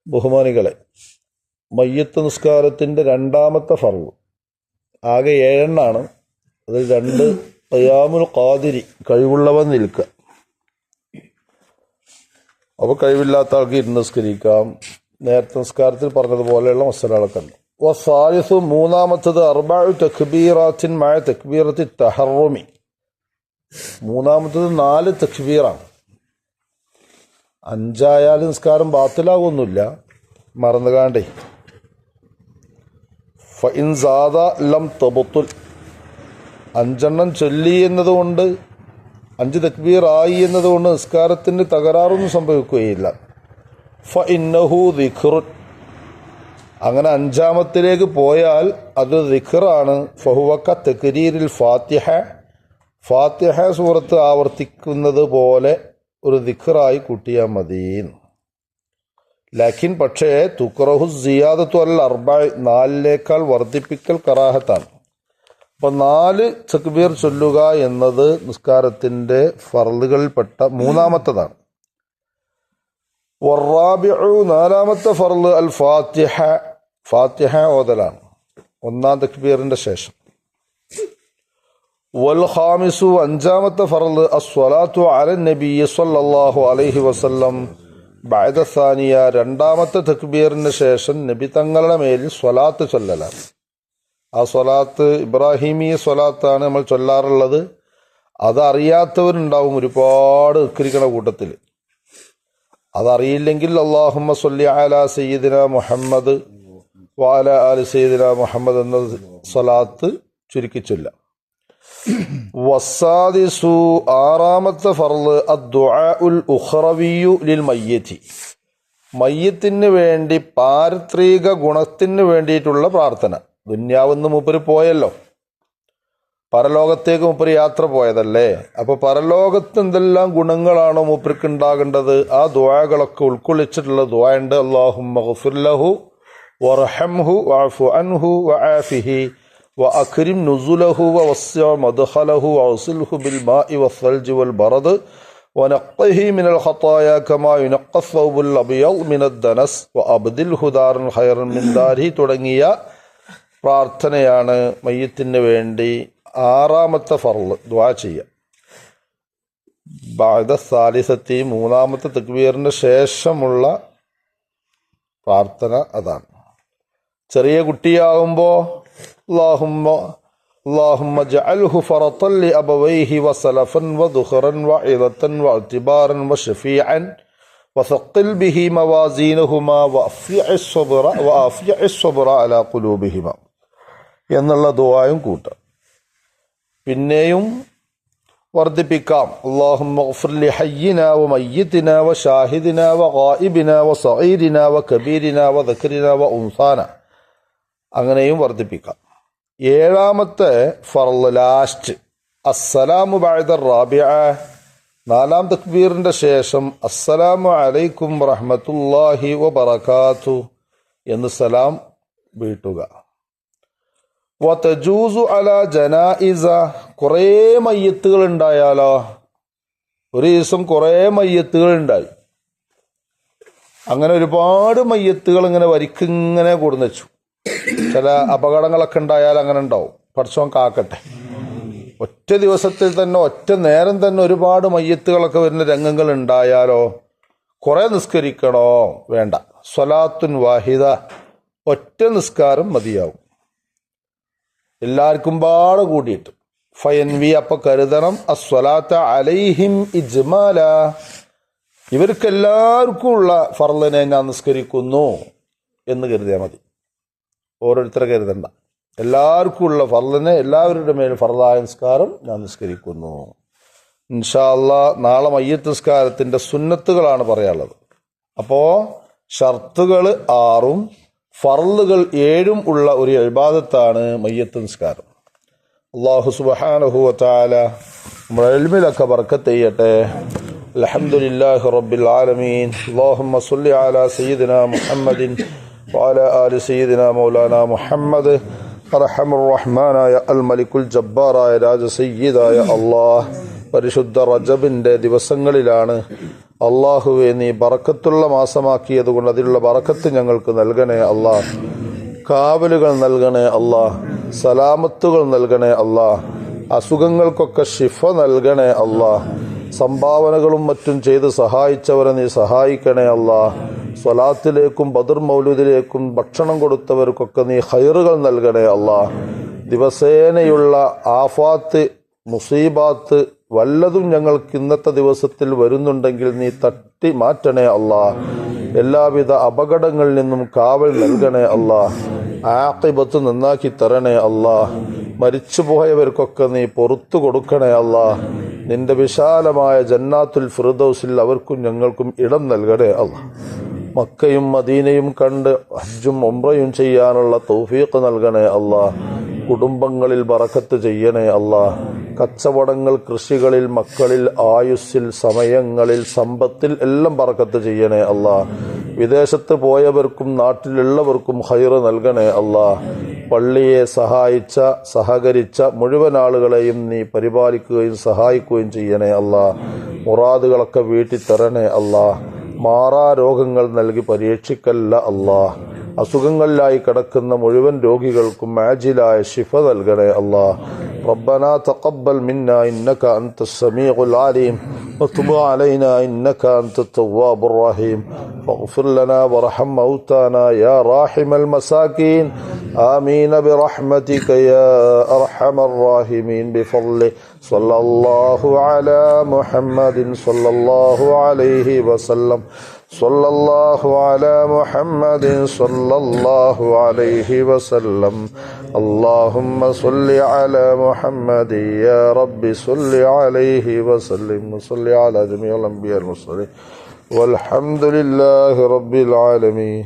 ബഹുമാനികളെ, മയ്യത്ത് നിസ്കാരത്തിൻ്റെ രണ്ടാമത്തെ ഫർള് ആകെ 7 എണ്ണമാണ്. അതിൽ 2 ഖിയാമുൽ ഖാദിരി, കഴിവുള്ളവൻ നിൽക്കുക. അപ്പോൾ കഴിവില്ലാത്ത ആൾക്ക് ഇരുന്ന് നിസ്കരിക്കാം. നേരത്തെ നിസ്കാരത്തിൽ പറഞ്ഞതുപോലെയുള്ള മസലകളൊക്കെ ഉണ്ട്. വസാലിസു, മൂന്നാമത്തത് അർബഉ തക്ബീറാത്തിൻ മഅ തക്ബീറത്തി തഹറുമി, മൂന്നാമത്തത് 4 തക്ബീറാണ്. 5 ആയാലും നിസ്കാരം ബാത്തിലാകൊന്നുമില്ല, മറന്നുകാണ്ടേ. ഫഇൻ സാദ ലം തബത്തുൽ, 5 എണ്ണം ചൊല്ലി എന്നതുകൊണ്ട് 5 തക്ബീർ ആയി എന്നതുകൊണ്ട് നിസ്കാരത്തിന് തകരാറൊന്നും സംഭവിക്കുകയില്ല. ഫഇന്നഹു ദിക്റുൻ, അങ്ങനെ 5ാമത്തിലേക്ക് പോയാൽ അത് ദിക്റാണ്. ഫഹുവക തക്രീരിൽ ഫാത്തിഹ, ഫാത്തിഹ സൂറത്ത് ആവർത്തിക്കുന്നത് പോലെ ഒരു ദിക്റായി കൂട്ടിയാൽ മതി. ലാക്കിൻ പക്ഷേ തുക്റഹു സിയാദത്തു അൽ അർബഅ, 4ലേക്കാൾ വർദ്ധിപ്പിക്കൽ കറാഹത്താണ്. അപ്പം 4 തക്ബീർ ചൊല്ലുക എന്നത് നിസ്കാരത്തിൻ്റെ ഫർളുകളിൽപ്പെട്ട മൂന്നാമത്തതാണ്. വറാബിഉ, 4ാമത്തെ ഫർള് അൽ ഫാത്തിഹ, ഫാത്തിഹ ഓതലാണ് 1ാം തക്ബീറിൻ്റെ ശേഷം. വൽ ഖാമിസു, 5ാമത്തെ ഫർള് അസ്സലാത്തു അലൻ നബി സ്വല്ലല്ലാഹു അലൈഹി വസല്ലം ബഅദ സാനിയ, 2ാമത്തെ തക്ബീറിന് ശേഷം നബി തങ്ങളുടെ മേലിൽ സ്വലാത്ത് ചൊല്ലലാണ്. ആ സ്വലാത്ത് ഇബ്രാഹിമീ സ്വലാത്താണ് നമ്മൾ ചൊല്ലാറുള്ളത്. അതറിയാത്തവരുണ്ടാവും ഒരുപാട് നിസ്കരിക്കണ കൂട്ടത്തിൽ. അതറിയില്ലെങ്കിൽ അല്ലാഹുമ്മ സ്വല്ലി അലാ സയ്യിദിന മുഹമ്മദ് വഅല ആലി സയ്യിദിന മുഹമ്മദ് എന്ന സ്വലാത്ത് ചുരുക്കി ചൊല്ലാം. വസ്സാദിസു, 6ാമത്തെ ഫർള് അദ്ദുആഉൽ ഉഖ്റവിയ്യു ലിൽ മയ്യിത്തി, മയ്യത്തിന് വേണ്ടി പാരത്രിക ഗുണത്തിന് വേണ്ടിയിട്ടുള്ള പ്രാർത്ഥന. ദുന്യാവെന്ന് മൂപ്പര് പോയല്ലോ, പരലോകത്തേക്ക് മൂപ്പര് യാത്ര പോയതല്ലേ. അപ്പോൾ പരലോകത്ത് എന്തെല്ലാം ഗുണങ്ങളാണോ മൂപ്പർക്ക് ഉണ്ടാകേണ്ടത്, ആ ദുആകളൊക്കെ ഉൾക്കൊള്ളിച്ചിട്ടുള്ള ദുആ ഉണ്ട്. അല്ലാഹുമ്മ ഗ്ഫിർ ലഹു വർഹംഹു വഅഫു അൻഹു വആഫിഹി വഅക്രിം നുസുലഹു വവസ്സിഅ മദ്ഖലഹു വഅഗ്സിൽഹു ബിൽ മാഇ വസ്സൽജി വൽ ബറദ് വനഖ്ഹിഹി മിനൽ ഖതായ കമാ യുനഖ്ഖ അസ്സൗബുൽ അബിയദ് മിനദ് ദനസ് വഅബ്ദിൽഹു ദാറൻ ഖൈറൻ മിൻ ദാരിഹി തുടങ്ങിയ പ്രാർത്ഥനയാണ് മയ്യത്തിന് വേണ്ടി 6ാമത്തെ ഫർള് ദുആ ചെയ്യുക. ബഅദ സാലിസത്തി, 3ാമത്തെ തക്ബീറിന് ശേഷമുള്ള പ്രാർത്ഥന അതാണ്. ചെറിയ കുട്ടിയാകുമ്പോൾ അല്ലാഹുമ്മ ജഅൽഹു ഫറത്തൻ ലിഅബവൈഹി വസലഫൻ വദുഖറൻ വഇദതൻ വഅതിബാറൻ വശഫീഅൻ വസഖിൽ ബിഹി മവാസീനഹുമാ വഅഫ്യഇസ് സ്വബ്റ അലാ ഖുലൂബിഹിമാ എന്നുള്ള ദുആയും കൂട്ടാം. പിന്നെയും വർദ്ധിപ്പിക്കാം. അല്ലാഹുമ്മ ഗ്ഫിർ ലി ഹയ്യിനാ വമയ്യിതിനാ വശാഹിദിനാ വഗായിബിനാ വസഗീരിനാ വകബീരിനാ വദക്രിനാ വഉൻസാനാ, അങ്ങനെയും വർദ്ധിപ്പിക്കാം. 7ാമത്തെ ഫർള് ലാസ്റ്റ് അസ്സലാമു ബഅദ റാബിഅ, 4ാം തക്ബീറിൻ്റെ ശേഷം അസ്സലാമു അലൈക്കും വറഹ്മത്തുള്ളാഹി വബറകാതുഹു എന്ന് സലാം വീട്ടുക. വതജൂസു അലാ ജനായിസ, കുറേ മയ്യത്തുകൾ ഉണ്ടായാലോ, ഒരു ദിവസം കുറേ മയ്യത്തുകൾ ഉണ്ടായി, അങ്ങനെ ഒരുപാട് മയ്യത്തുകൾ ഇങ്ങനെ വരിക്കിങ്ങനെ കൊടുന്നു വെച്ചു. ചില അപകടങ്ങളൊക്കെ ഉണ്ടായാൽ അങ്ങനെ ഉണ്ടാവും, പടച്ചോൻ കാക്കട്ടെ. ഒറ്റ ദിവസത്തിൽ തന്നെ ഒറ്റ നേരം തന്നെ ഒരുപാട് മയ്യത്തുകളൊക്കെ വരുന്ന രംഗങ്ങൾ ഉണ്ടായാലോ കുറേ നിസ്കരിക്കണോ? വേണ്ട, സ്വലാത്തുൻ വാഹിദ, ഒറ്റ നിസ്കാരം മതിയാവും എല്ലാവർക്കും പാടെ കൂടിയിട്ട്. ഫയൻവി, അപ്പം കരുതണം അസ്വലാത്ത അലൈഹിം ഇജ്മാല, ഇവർക്കെല്ലാവർക്കും ഉള്ള ഫർളിനെ ഞാൻ നിസ്കരിക്കുന്നു എന്ന് കരുതിയാൽ മതി. ഓരോരുത്തരെ കരുതണ്ട, എല്ലാവർക്കും ഉള്ള ഫർളിനെ, എല്ലാവരുടെ മേൽ ഫർളായ നിസ്കാരം ഞാൻ നിസ്കരിക്കുന്നു. ഇൻഷാ അല്ലാഹ് നാളെ മയ്യത്ത് നിസ്കാരത്തിൻ്റെ സുന്നത്തുകളാണ് പറയാനുള്ളത്. അപ്പോൾ ഷർത്തുകൾ 6ഉം ഫർളുകൾ 7ഉം ഉള്ള ഒരു ഇബാദത്താണ് മയ്യത്ത് നിസ്കാരം. അല്ലാഹു സുബ്ഹാനഹു വ തആല നമ്മുടെ ഇൽമിലൊക്കെ ബർക്കത്ത് ചെയ്യട്ടെ. അൽഹംദുലില്ലാഹി റബ്ബിൽ ആലമീൻ. അല്ലാഹുമ്മ സ്വല്ലി അലാ സയ്യിദിനാ മുഹമ്മദിൻ വഅലാ ആലി സയ്യിദിനാ മൗലാനാ മുഹമ്മദ്. അർഹമുർ റഹ്മാനായ അൽ മലിക്കുൽ ജബ്ബാറായ രാജ സയ്യിദായ അല്ലാഹ് പരിശുദ്ധ റജബിൻ്റെ ദിവസങ്ങളിലാണ്. അള്ളാഹുവെ, നീ ബറക്കത്തുള്ള മാസമാക്കിയത് കൊണ്ട് അതിലുള്ള ബറക്കത്ത് ഞങ്ങൾക്ക് നൽകണേ അല്ലാ. കാവലുകൾ നൽകണേ അല്ലാ. സലാമത്തുകൾ നൽകണേ അല്ലാ. അസുഖങ്ങൾക്കൊക്കെ ശിഫ നൽകണേ അല്ലാ. സംഭാവനകളും മറ്റും ചെയ്ത് സഹായിച്ചവരെ നീ സഹായിക്കണേ അല്ലാ. സ്വലാത്തിലേക്കും ബദർ മൗലൂദിലേക്കും ഭക്ഷണം കൊടുത്തവർക്കൊക്കെ നീ ഖൈറുകൾ നൽകണേ അല്ലാ. ദിവസേനയുള്ള ആഫാത്ത്, മുസീബാത്ത് വല്ലതും ഞങ്ങൾക്ക് ഇന്നത്തെ ദിവസത്തിൽ വരുന്നുണ്ടെങ്കിൽ നീ തട്ടി മാറ്റണേ അല്ലാ. എല്ലാവിധ അപകടങ്ങളിൽ നിന്നും കാവൽ നൽകണേ അല്ലാ. ആഖിബത്ത് നന്നാക്കി തരണേ അല്ലാ. മരിച്ചുപോയവർക്കൊക്കെ നീ പൊറത്തു കൊടുക്കണേ അല്ലാ. നിന്റെ വിശാലമായ ജന്നാത്തുൽ ഫിർദൗസിൽ അവർക്കും ഞങ്ങൾക്കും ഇടം നൽകണേ അല്ലാ. മക്കയും മദീനയും കണ്ട് ഹജ്ജും ഉംറയും ചെയ്യാനുള്ള തൗഫീഖ് നൽകണേ അല്ലാ. കുടുംബങ്ങളിൽ ബറക്കത്ത് ചെയ്യണേ അല്ലാ. കച്ചവടങ്ങൾ, കൃഷികളിൽ, മക്കളിൽ, ആയുസ്സിൽ, സമയങ്ങളിൽ, സമ്പത്തിൽ എല്ലാം ബറക്കത്ത് ചെയ്യണേ അല്ലാ. വിദേശത്ത് പോയവർക്കും നാട്ടിലുള്ളവർക്കും ഖൈറ് നൽകണേ അല്ലാ. പള്ളിയെ സഹകരിച്ച മുഴുവൻ ആളുകളെയും നീ പരിപാലിക്കുകയും സഹായിക്കുകയും ചെയ്യണേ അല്ലാ. മുറാദുകളൊക്കെ വീട്ടി തരണേ അല്ലാ. മാറാ രോഗങ്ങൾ നൽകി പരീക്ഷിക്കല്ല അല്ലാ. അസുഖങ്ങളിലായി കിടക്കുന്ന മുഴുവൻ രോഗികൾക്കും ആജിലായ ശിഫ നൽകണേ അല്ലാ. ربنا تقبل منا إنك أنت السميع العليم وتب علينا إنك أنت التواب الرحيم واغفر لنا وارحم موتانا يا راحم المساكين آمين برحمتك يا أرحم الراحمين بفضله صلى الله على محمد صلى الله عليه وسلم صلى الله على محمد صلى الله عليه وسلم اللهم صل على محمد يا رب صل عليه وسلم وصل على جميع الأنبياء المرسلين والحمد لله رب العالمين.